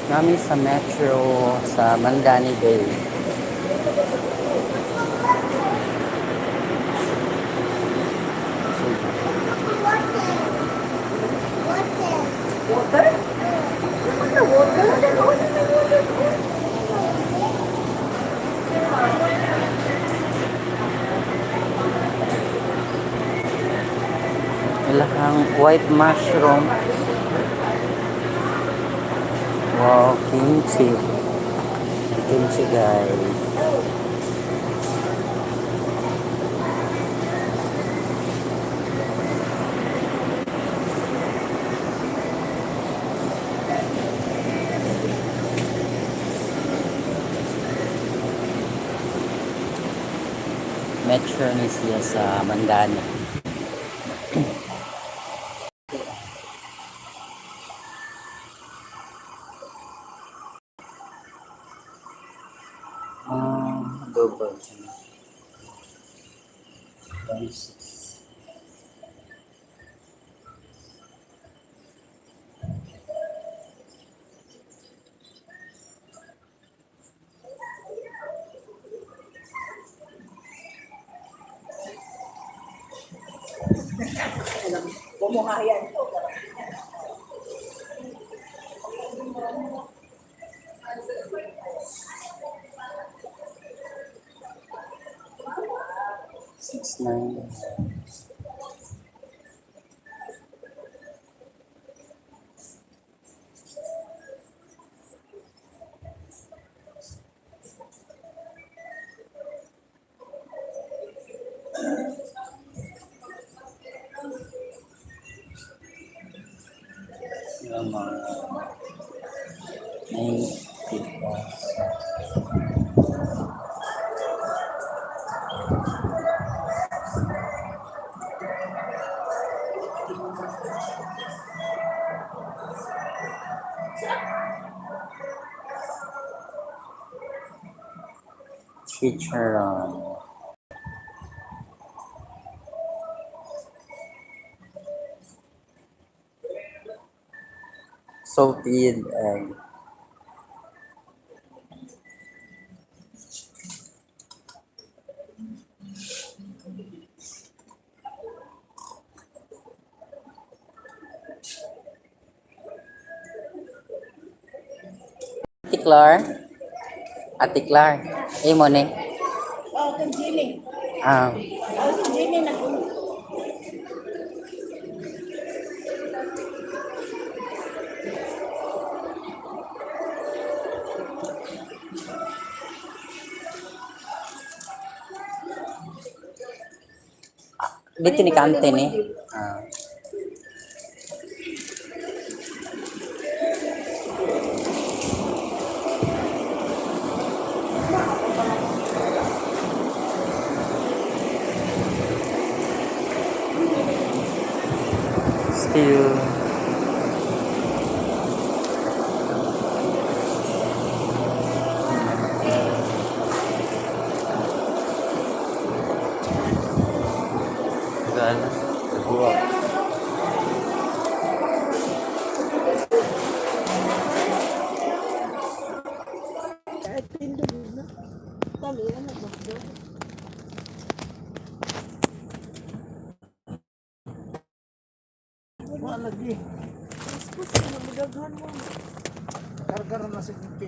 Kami sa Metro sa Mandani Bay. Water? What's the water? Ilahang white mushroom. Wow, kimchi. Kimchi, guys. Metro ni siya sa Mandani. Double. Bumuhayan. 6'9". Yung mga 90%. Chicharon. Salted egg. Ate Clar. Ate Clar. Mo ni. Oh, kung Jimmy. Ah. Oh, si Jimmy na kung... Dito ni Kante ni. Ah. Still. Gana. Buwak. Wala lagi. Mas magaghan mo. Kargar na si